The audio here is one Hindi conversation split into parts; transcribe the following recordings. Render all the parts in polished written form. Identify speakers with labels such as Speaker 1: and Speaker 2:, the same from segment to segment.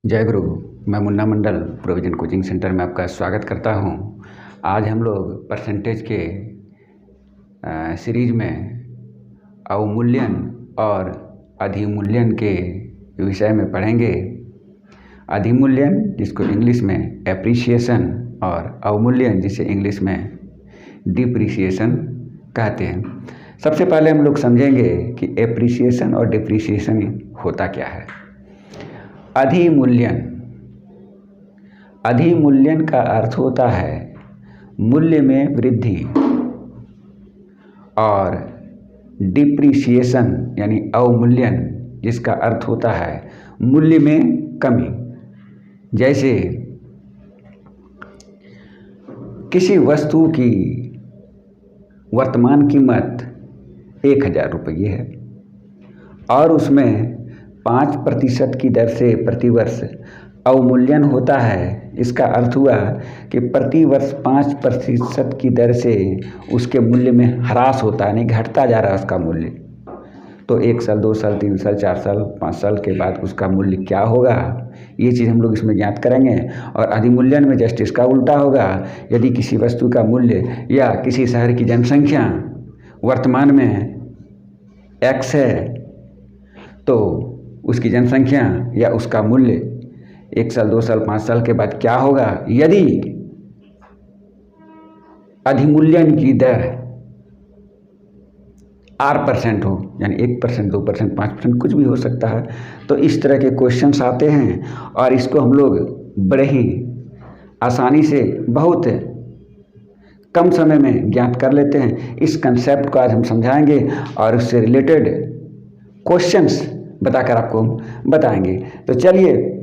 Speaker 1: जय गुरु। मैं मुन्ना मंडल प्रोविजन कोचिंग सेंटर में आपका स्वागत करता हूं। आज हम लोग परसेंटेज के सीरीज में अवमूल्यन और अधिमूल्यन के विषय में पढ़ेंगे। अधिमूल्यन जिसको इंग्लिश में एप्रिसिएशन और अवमूल्यन जिसे इंग्लिश में डिप्रिसिएशन कहते हैं। सबसे पहले हम लोग समझेंगे कि एप्रिसिएशन और डिप्रिसिएशन होता क्या है। अधिमूल्यन का अर्थ होता है मूल्य में वृद्धि और डिप्रिसिएशन यानी अवमूल्यन जिसका अर्थ होता है मूल्य में कमी। जैसे किसी वस्तु की वर्तमान कीमत 1000 रुपये है और उसमें 5% की दर से प्रतिवर्ष अवमूल्यन होता है। इसका अर्थ हुआ कि प्रतिवर्ष 5% की दर से उसके मूल्य में ह्रास होता है, नहीं घटता जा रहा उसका मूल्य। तो 1 साल 2 साल 3 साल 4 साल 5 साल के बाद उसका मूल्य क्या होगा, ये चीज़ हम लोग इसमें ज्ञात करेंगे। और अधिमूल्यन में जस्ट इसका उल्टा होगा। यदि किसी वस्तु का मूल्य या किसी शहर की जनसंख्या वर्तमान में x है तो उसकी जनसंख्या या उसका मूल्य 1 साल 2 साल 5 साल के बाद क्या होगा। यदि अधिमूल्यन की दर R% हो, यानी 1% 2% 5% कुछ भी हो सकता है, तो इस तरह के क्वेश्चंस आते हैं और इसको हम लोग बड़े ही आसानी से बहुत कम समय में ज्ञात कर लेते हैं। इस कंसेप्ट को आज हम समझाएंगे और उससे रिलेटेड क्वेश्चंस बताकर आपको बताएंगे। तो चलिए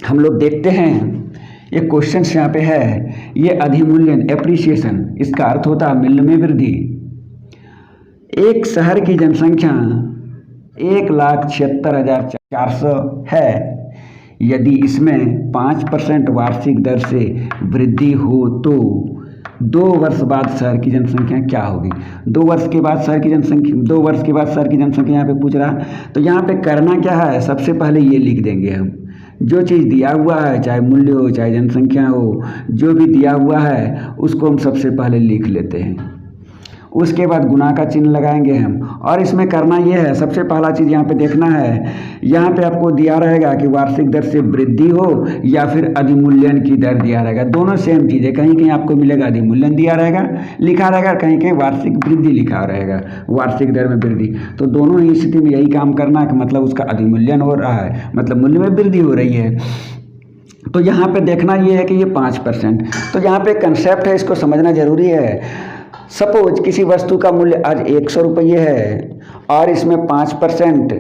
Speaker 1: हम लोग देखते हैं। ये क्वेश्चंस यहाँ पे है। ये अधिमूल्यन एप्रिसिएशन इसका अर्थ होता है मूल्य में वृद्धि। एक शहर की जनसंख्या 1,76,400 है। यदि इसमें 5% वार्षिक दर से वृद्धि हो तो 2 वर्ष बाद शहर की जनसंख्या क्या होगी। 2 वर्ष के बाद शहर की जनसंख्या यहाँ पे पूछ रहा है। तो यहाँ पे करना क्या है, सबसे पहले ये लिख देंगे हम जो चीज़ दिया हुआ है, चाहे मूल्य हो चाहे जनसंख्या हो, जो भी दिया हुआ है उसको हम सबसे पहले लिख लेते हैं। उसके बाद गुणा का चिन्ह लगाएंगे हम। और इसमें करना ये है, सबसे पहला चीज़ यहाँ पे देखना है, यहाँ पे आपको दिया रहेगा कि वार्षिक दर से वृद्धि हो या फिर अधिमूल्यन की दर दिया रहेगा। दोनों सेम चीज़ है। कहीं कहीं आपको मिलेगा अधिमूल्यन दिया रहेगा लिखा रहेगा, कहीं कहीं वार्षिक वृद्धि लिखा रहेगा, वार्षिक दर में वृद्धि। तो दोनों ही स्थिति में यही काम करना है कि मतलब उसका अधिमूल्यन हो रहा है, मतलब मूल्य में वृद्धि हो रही है। तो यहाँ पे देखना ये है कि ये 5%। तो यहाँ पे कंसेप्ट है, इसको समझना जरूरी है। सपोज किसी वस्तु का मूल्य आज 100 रुपये है और इसमें 5%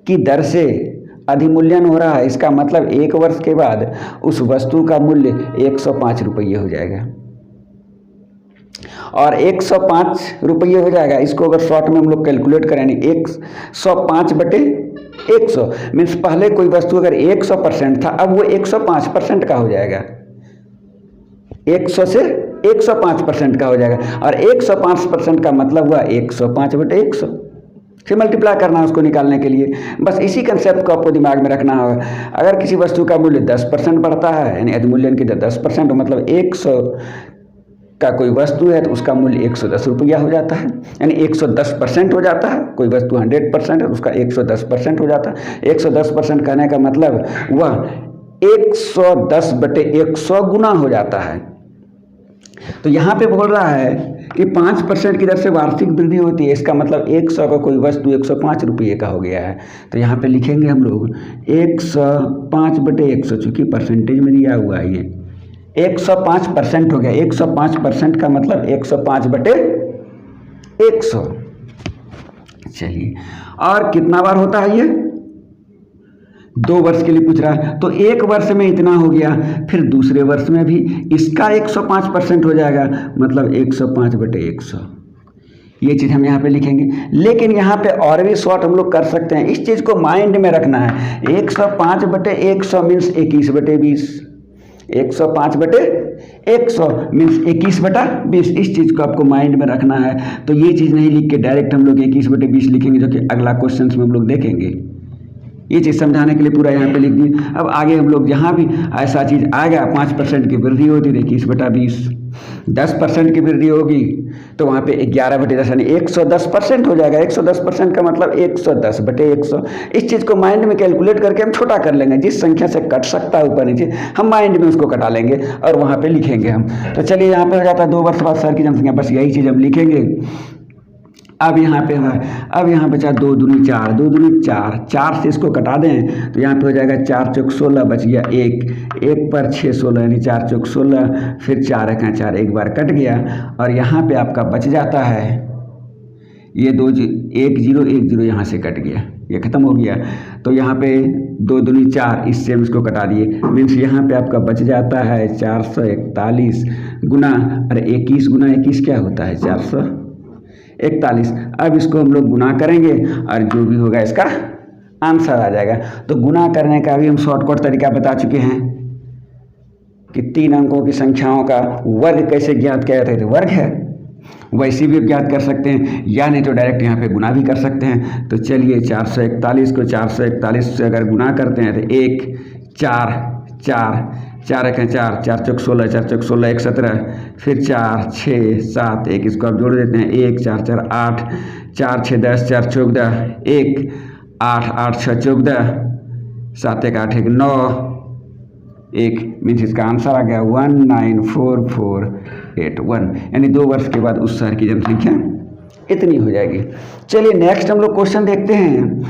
Speaker 1: की दर से अधिमूल्यन हो रहा है। इसका मतलब 1 वर्ष के बाद उस वस्तु का मूल्य 105 रुपये हो जाएगा। और 105 रुपये हो जाएगा। इसको अगर शॉर्ट में हम लोग कैलकुलेट करें, 105/100 मीन्स पहले कोई वस्तु अगर 100% था, अब वो 105% का हो जाएगा। 100 से 105% का हो जाएगा। और 105% का मतलब हुआ 105/100 फिर मल्टीप्लाई करना है उसको निकालने के लिए। बस इसी कंसेप्ट को आपको दिमाग में रखना होगा। अगर किसी वस्तु का मूल्य 10% बढ़ता है, यानी अधिमूल्यन की दर 10%, मतलब 100 का कोई वस्तु है तो उसका मूल्य 110 रुपया हो जाता है, यानी 110% हो जाता है। कोई वस्तु 100% है तो उसका 110% हो जाता है। 110% कहने का मतलब वह 110/100 गुना हो जाता है। तो यहाँ पे बोल रहा है कि 5% की दर से वार्षिक वृद्धि होती है। इसका मतलब 100 का कोई वस्तु 105 रुपये का हो गया है। तो यहाँ पे लिखेंगे हम लोग 105/100, चूँकि परसेंटेज में दिया हुआ है ये 105% हो गया। 105% का मतलब 105/100। चलिए, और कितना बार होता है ये, 2 वर्ष के लिए पूछ रहा है। तो 1 वर्ष में इतना हो गया, फिर दूसरे वर्ष में भी इसका 105% हो जाएगा, मतलब 105/100। ये चीज़ हम यहाँ पे लिखेंगे। लेकिन यहाँ पे और भी शॉर्ट हम लोग कर सकते हैं। इस चीज़ को माइंड में रखना है। 105/100 मीन्स 21/20। 105/100 मीन्स 21/20। इस चीज़ को आपको माइंड में रखना है। तो ये चीज़ नहीं लिख के डायरेक्ट हम लोग 21/20 लिखेंगे, जो कि अगला क्वेश्चन में हम लोग देखेंगे। ये चीज़ समझाने के लिए पूरा यहाँ पे लिख दी। अब आगे हम लोग जहाँ भी ऐसा चीज़ आएगा 5% की वृद्धि होती है, 21/20, 10% की वृद्धि होगी तो वहाँ पे 11/10 यानी 110% हो जाएगा। 110% का मतलब 110/100। इस चीज़ को माइंड में कैलकुलेट करके हम छोटा कर लेंगे, जिस संख्या से कट सकता है ऊपर नीचे हम माइंड में उसको कटा लेंगे और वहाँ पे लिखेंगे हम। तो चलिए यहाँ पे हो जाता है 2 वर्ष बाद शहर की जनसंख्या, बस यही चीज़ हम लिखेंगे। अब यहाँ पे है, अब यहाँ बचा 2 दूनी 4, 2 दूनी 4, 4 से इसको कटा दें तो यहाँ पे हो जाएगा 4 चौक 16, बच गया 1, 1 पर 6 16 यानी 4 चौक 16, फिर 4 एक 4, एक बार कट गया और यहाँ पे आपका बच जाता है ये 1 0 1 0 यहाँ से कट गया, ये खत्म हो गया। तो यहाँ पे 2 दूनी 4, इससे हम इसको कटा दिए, मीन्स यहाँ पे आपका बच जाता है 441 गुना, अरे 21 गुना 21 क्या होता है 441। अब इसको हम लोग गुना करेंगे और जो भी होगा इसका आंसर आ जाएगा। तो गुना करने का भी हम शॉर्टकट तरीका बता चुके हैं कि 3 अंकों की संख्याओं का वर्ग कैसे ज्ञात किया जाता है। तो वर्ग है, वैसे भी ज्ञात कर सकते हैं या नहीं तो डायरेक्ट यहाँ पे गुना भी कर सकते हैं। तो चलिए 441 को 441 से अगर गुना करते हैं तो 1 4 4 4 एक 4, 4 चौक 16, 4 चौक 16 1 17, फिर 4 6 7 1, इसको आप जोड़ देते हैं 1 4 4 8, 4 6 10, 4 चौक 10 1, 8 8 6 14, 7 1 8 1 9 1, मीन्स इसका आंसर आ गया 194481, यानी 2 वर्ष के बाद उस शहर की जनसंख्या इतनी हो जाएगी। चलिए नेक्स्ट हम लोग क्वेश्चन देखते हैं।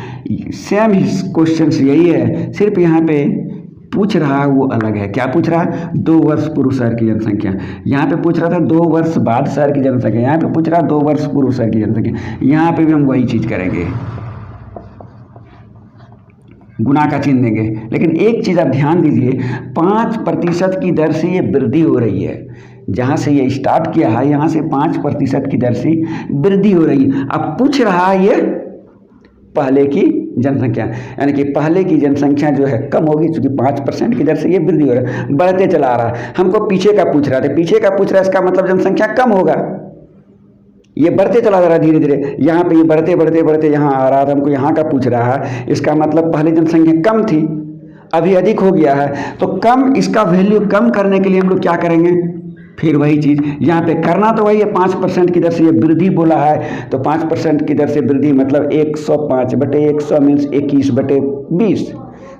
Speaker 1: सेम क्वेश्चन यही है, सिर्फ यहाँ पे पूछ रहा है वो अलग है। क्या पूछ रहा है? 2 वर्ष पूर्व शहर की जनसंख्या। यहाँ पे पूछ रहा था 2 वर्ष बाद शहर की जनसंख्या, यहाँ पे पूछ रहा है 2 वर्ष पूर्व शहर की जनसंख्या। यहाँ पे भी हम वही चीज़ करेंगे, गुना का चिन्ह देंगे। लेकिन एक चीज़ आप ध्यान दीजिए, 5% की दर से ये वृद्धि हो रही है। जहाँ से ये स्टार्ट किया है यहाँ से 5% की दर से वृद्धि हो रही है। अब पूछ रहा है ये पहले की जनसंख्या, यानी कि पहले की जनसंख्या जो है कम होगी, क्योंकि 5% की दर से ये वृद्धि हो रहा है, बढ़ते चला आ रहा है। हमको पीछे का पूछ रहा था, पीछे का पूछ रहा है, इसका मतलब जनसंख्या कम होगा। ये बढ़ते चला जा रहा है धीरे धीरे, यहाँ पे ये बढ़ते बढ़ते बढ़ते यहाँ आ रहा था, हमको यहाँ का पूछ रहा है, इसका मतलब पहले जनसंख्या कम थी अभी अधिक हो गया है। तो कम, इसका वैल्यू कम करने के लिए हम लोग क्या करेंगे, फिर वही चीज़ यहाँ पे करना तो वही है। 5% की दर से ये वृद्धि बोला है, तो 5% की दर से वृद्धि मतलब 105/100 मीन्स 21/20।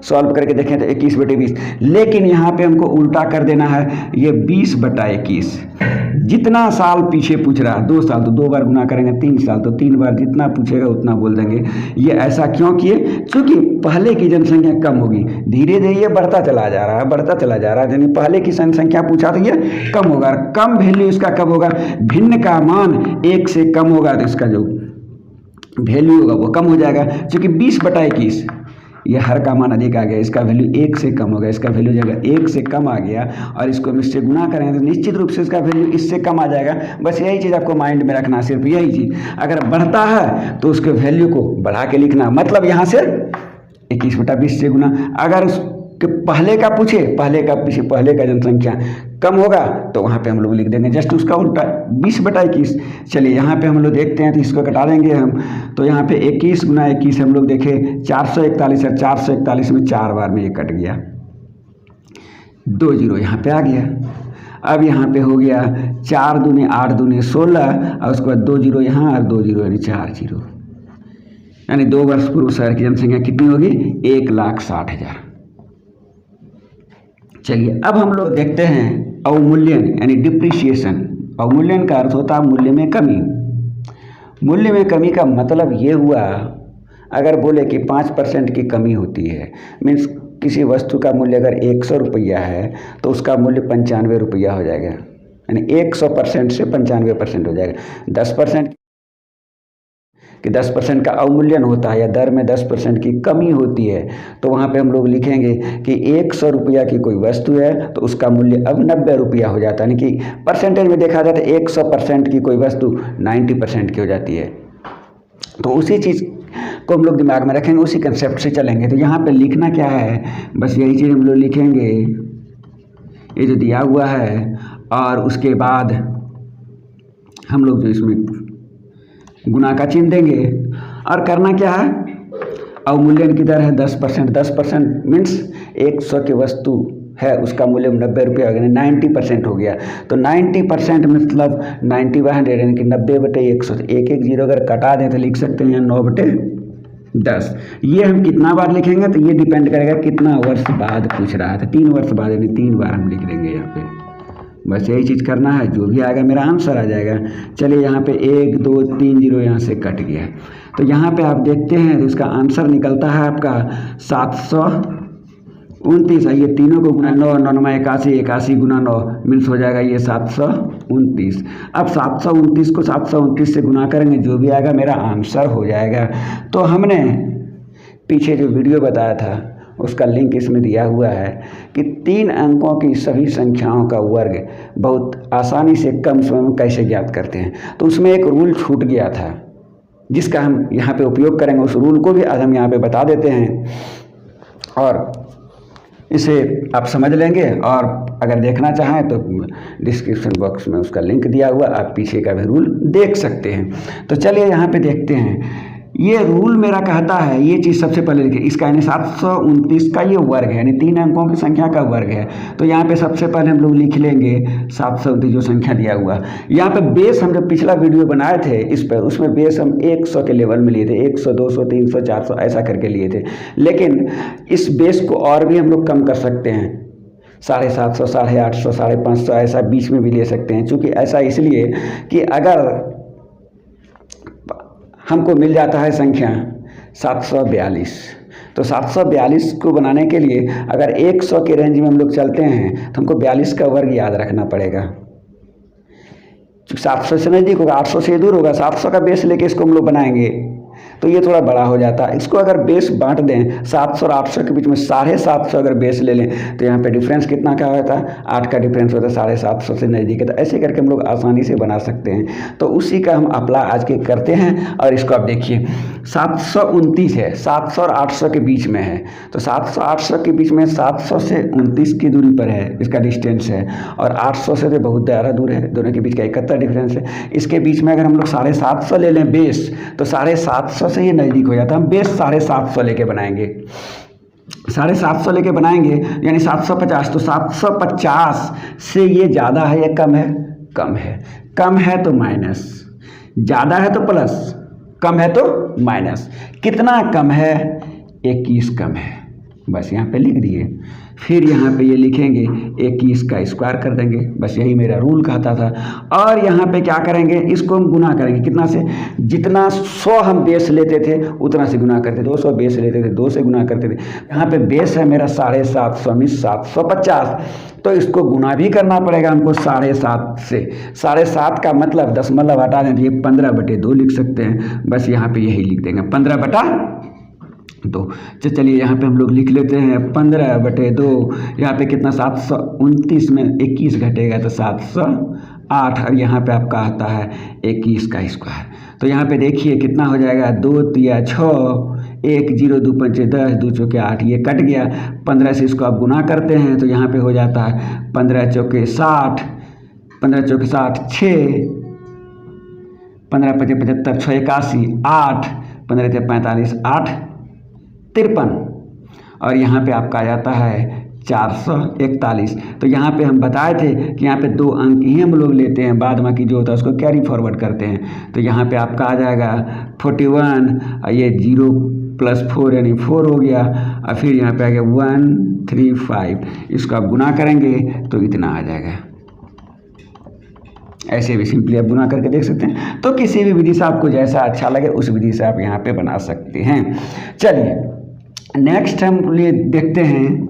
Speaker 1: सॉल्व करके देखें तो 21/20, लेकिन यहाँ पे हमको उल्टा कर देना है, ये 20/21। जितना साल पीछे पूछ रहा है, 2 साल तो 2 बार गुना करेंगे, 3 साल तो 3 बार, जितना पूछेगा उतना बोल देंगे। ये ऐसा क्यों किए? क्योंकि पहले की जनसंख्या कम होगी, धीरे धीरे ये बढ़ता चला जा रहा है, बढ़ता चला जा रहा है। यानी पहले की संख्या पूछा तो ये कम होगा, कम वैल्यू इसका कब होगा, भिन्न का मान 1 से कम होगा तो इसका जो वैल्यू होगा वो कम हो जाएगा। क्योंकि 20/21 ये हर का मान अधिक आ गया, इसका वैल्यू 1 से कम हो गया, इसका वैल्यू जगह 1 से कम आ गया और इसको हम इससे गुना करेंगे तो निश्चित रूप से इसका वैल्यू इससे कम आ जाएगा। बस यही चीज़ आपको माइंड में रखना, सिर्फ यही चीज़। अगर बढ़ता है तो उसके वैल्यू को बढ़ा के लिखना, मतलब यहाँ से 21/20 से गुना। अगर उसके पहले का पूछे, पहले का जनसंख्या कम होगा तो वहाँ पे हम लोग लिख देंगे जस्ट उसका उल्टा 20/21। चलिए यहाँ पे हम लोग देखते हैं तो इसको कटा देंगे हम। तो यहाँ पे 21 गुना 21 हम लोग देखें 441 है, 441 में 4 बार में ये कट गया, 2 0 यहाँ पे आ गया। अब यहाँ पे हो गया 4 दूनी 8 दूनी 16 और उसके बाद 2 0 यहाँ और 2 0 यानी 4 0, यानी 2 वर्ष पूर्व शहर की जनसंख्या कितनी होगी, 1,60,000। चलिए अब हम लोग देखते हैं अवमूल्यन यानी डिप्रिसिएशन। अवमूल्यन का अर्थ होता है मूल्य में कमी। मूल्य में कमी का मतलब ये हुआ, अगर बोले कि 5% की कमी होती है, मीन्स किसी वस्तु का मूल्य अगर 100 रुपया है तो उसका मूल्य 95 रुपया हो जाएगा, यानी 100% से 95% हो जाएगा। 10% कि 10% का अवमूल्यन होता है या दर में 10% की कमी होती है, तो वहाँ पे हम लोग लिखेंगे कि 100 रुपया की कोई वस्तु है तो उसका मूल्य अब 90 रुपया हो जाता है, यानी कि परसेंटेज में देखा जाता है 100% की कोई वस्तु 90% की हो जाती है। तो उसी चीज़ को हम लोग दिमाग में रखेंगे, उसी कंसेप्ट से चलेंगे। तो यहाँ पे लिखना क्या है, बस यही चीज़ हम लोग लिखेंगे, ये जो दिया हुआ है, और उसके बाद हम लोग जो इसमें गुना का चिन्ह देंगे। और करना क्या है, अवमूल्यन की दर है 10%। 10% मीन्स 100 की वस्तु है उसका मूल्य 90 रुपये हो गया, 90% हो गया। तो 90% मतलब 90/100 यानी कि 90/100। एक एक जीरो अगर कटा दें तो लिख सकते हैं 9/10। ये हम कितना बार लिखेंगे तो ये डिपेंड करेगा कितना वर्ष बाद पूछ रहा था। 3 वर्ष बाद यानी 3 बार हम लिख देंगे यहाँ पे। बस यही चीज़ करना है, जो भी आएगा मेरा आंसर आ जाएगा। चलिए यहाँ पे 1 2 3 जीरो यहाँ से कट गया। तो यहाँ पे आप देखते हैं तो इसका आंसर निकलता है आपका 729 है। ये तीनों को गुना 9 9 9 81, 81 गुना 9 मीन्स हो जाएगा ये 729। अब 729 को 729 से गुना करेंगे, जो भी आएगा मेरा आंसर हो जाएगा। तो हमने पीछे जो वीडियो बताया था उसका लिंक इसमें दिया हुआ है कि 3 अंकों की सभी संख्याओं का वर्ग बहुत आसानी से कम समय में कैसे ज्ञात करते हैं। तो उसमें एक रूल छूट गया था जिसका हम यहाँ पे उपयोग करेंगे। उस रूल को भी आज हम यहाँ पे बता देते हैं और इसे आप समझ लेंगे। और अगर देखना चाहें तो डिस्क्रिप्शन बॉक्स में उसका लिंक दिया हुआ, आप पीछे का भी रूल देख सकते हैं। तो चलिए यहाँ पे देखते हैं। ये रूल मेरा कहता है, ये चीज़ सबसे पहले लिखिए, इसका यानी 729 का ये वर्ग है, यानी 3 अंकों की संख्या का वर्ग है। तो यहाँ पे सबसे पहले हम लोग लिख लेंगे 729 जो संख्या दिया हुआ। यहाँ पे बेस हम जब पिछला वीडियो बनाए थे इस पर, उसमें बेस हम 100 के लेवल में लिए थे, 100 200 300 400 ऐसा करके लिए थे। लेकिन इस बेस को और भी हम लोग कम कर सकते हैं, 750, 850, 550 ऐसा बीच में भी ले सकते हैं। चूँकि ऐसा इसलिए कि अगर हमको मिल जाता है संख्या 742, तो 742 को बनाने के लिए अगर 100 के रेंज में हम लोग चलते हैं तो हमको 42 का वर्ग याद रखना पड़ेगा। 700 से नज़दीक होगा, 800 से दूर होगा, 700 का बेस लेके इसको हम लोग बनाएंगे तो ये थोड़ा बड़ा हो जाता है। इसको अगर बेस बांट दें 700 और 800 के बीच में 750 अगर बेस ले लें तो यहाँ पे डिफरेंस कितना क्या होता है, 8 का डिफरेंस होता है, 750 से नज़दीक है। तो ऐसे करके हम लोग आसानी से बना सकते हैं। तो उसी का हम अप्लाई आज के करते हैं। और इसको आप देखिए 729 है, 700 और 800 के बीच में है। तो 700 800 के बीच में 700 से 29 की दूरी पर है, इसका डिस्टेंस है। और 800 से तो बहुत ज़्यादा दूर है, दोनों के बीच का 71 डिफरेंस है। इसके बीच में अगर हम लोग 750 ले लें बेस तो 750 से ये नज़दीक हो जाता है। हम बेस 750 लेके बनाएंगे, 750 लेके बनाएंगे यानी 750। तो 750 से ये ज़्यादा है या कम है? कम है। कम है तो माइनस, ज़्यादा है तो प्लस, कम है तो माइनस। कितना कम है? 21 कम है। बस यहाँ पे लिख दिए। फिर यहाँ पे ये लिखेंगे 21 का स्क्वायर कर देंगे। बस यही मेरा रूल कहता था। और यहाँ पे क्या करेंगे, इसको हम गुना करेंगे कितना से? जितना 100 हम बेस लेते थे उतना से गुना करते थे। 200 बेस लेते थे 2 से गुना करते थे। यहाँ पे बेस है मेरा 750 मीन्स 750, तो इसको गुना भी करना पड़ेगा हमको 7.5 से। 7.5 का मतलब दशमलव हटा दें तो ये 15/2 लिख सकते हैं। बस यहाँ पे यही लिख देंगे 15/2। चलिए यहाँ पे हम लोग लिख लेते हैं 15/2। यहाँ पे कितना 729 में 21 घटेगा तो 708। और यहाँ पे आपका आता है 21 का स्क्वायर। तो यहाँ पे देखिए कितना हो जाएगा, 2 तिया 6, 1 0 2 5 10 2 चौके 8, ये कट गया। 15 से इसको आप गुना करते हैं तो यहाँ पे हो जाता है 15 चौके 60, 15 चौके 60 6, 15 5 75 6 81 8, 15 45 8 53। और यहाँ पे आपका आ जाता है 441। तो यहाँ पे हम बताए थे कि यहाँ पे 2 अंक ही हम लोग लेते हैं, बाद बाकी जो होता है उसको कैरी फॉरवर्ड करते हैं। तो यहाँ पे आपका आ जाएगा 41, और ये 0 + 4 यानी 4 हो गया। और फिर यहाँ पे आ गया 135। इसको आप गुना करेंगे तो इतना आ जाएगा। ऐसे भी सिंपली आप गुना करके देख सकते हैं। तो किसी भी विधि से आपको जैसा अच्छा लगे उस विधि से आप यहाँ पे बना सकते हैं। चलिए नेक्स्ट हम लिए देखते हैं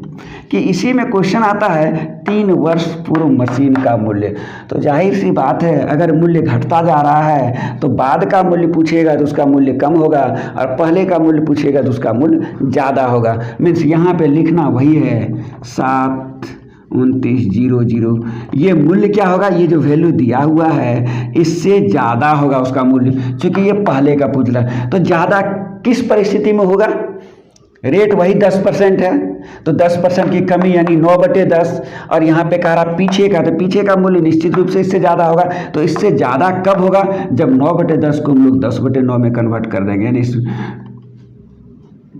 Speaker 1: कि इसी में क्वेश्चन आता है 3 वर्ष पूर्व मशीन का मूल्य। तो जाहिर सी बात है, अगर मूल्य घटता जा रहा है तो बाद का मूल्य पूछेगा तो उसका मूल्य कम होगा, और पहले का मूल्य पूछेगा तो उसका मूल्य ज़्यादा होगा। मीन्स यहाँ पे लिखना वही है 72900। ये मूल्य क्या होगा, ये जो वैल्यू दिया हुआ है इससे ज़्यादा होगा उसका मूल्य, क्योंकि ये पहले का पूछ रहा है। तो ज़्यादा किस परिस्थिति में होगा? रेट वही 10% है, तो 10% की कमी यानी 9/10। और यहाँ पे कह रहा पीछे का, तो पीछे का मूल्य निश्चित रूप से इससे ज़्यादा होगा। तो इससे ज़्यादा कब होगा? जब 9/10 को हम लोग 10/9 में कन्वर्ट कर देंगे, यानी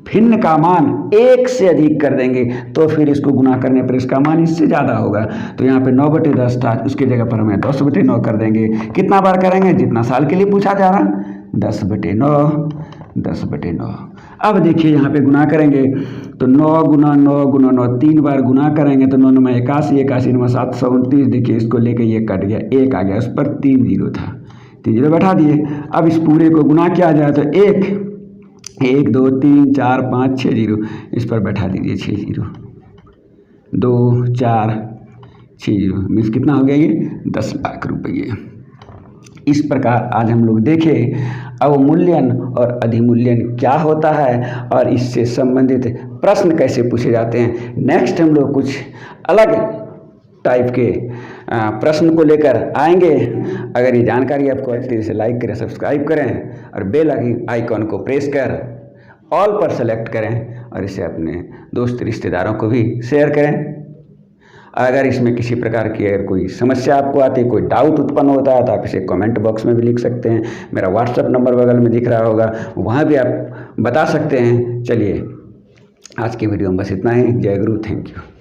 Speaker 1: भिन्न का मान 1 से अधिक कर देंगे तो फिर इसको गुना करने पर इसका मान इससे ज़्यादा होगा। तो यहाँ पे 9/10 था, उसकी जगह पर हमें 10/9 कर देंगे। कितना बार करेंगे? जितना साल के लिए पूछा जा रहा, 10/9, 10/9। अब देखिए यहाँ पे गुना करेंगे तो 9 गुना 9 गुना 9 3 बार गुना करेंगे तो 9 9 81, 81 9 729। देखिए इसको लेके ये कट गया, 1 आ गया, उस पर 3 जीरो था, 3 जीरो बैठा दिए। अब इस पूरे को गुना किया जाए तो 1 2 3 4 5 6 जीरो, इस पर बैठा दीजिए 6 जीरो, 2 4 6 जीरो, मीन्स कितना हो गया ये? 10 लाख रुपये। इस प्रकार आज हम लोग देखें अवमूल्यन और अधिमूल्यन क्या होता है और इससे संबंधित प्रश्न कैसे पूछे जाते हैं। नेक्स्ट हम लोग कुछ अलग टाइप के प्रश्न को लेकर आएंगे। अगर ये जानकारी आपको अच्छी तरह से लाइक करें, सब्सक्राइब करें और बेल आइकॉन को प्रेस कर ऑल पर सेलेक्ट करें और इसे अपने दोस्त रिश्तेदारों को भी शेयर करें। अगर इसमें किसी प्रकार की अगर कोई समस्या आपको आती है, कोई डाउट उत्पन्न होता है तो आप इसे कमेंट बॉक्स में भी लिख सकते हैं। मेरा व्हाट्सएप नंबर बगल में दिख रहा होगा, वहाँ भी आप बता सकते हैं। चलिए आज की वीडियो में बस इतना ही। जय गुरु, थैंक यू।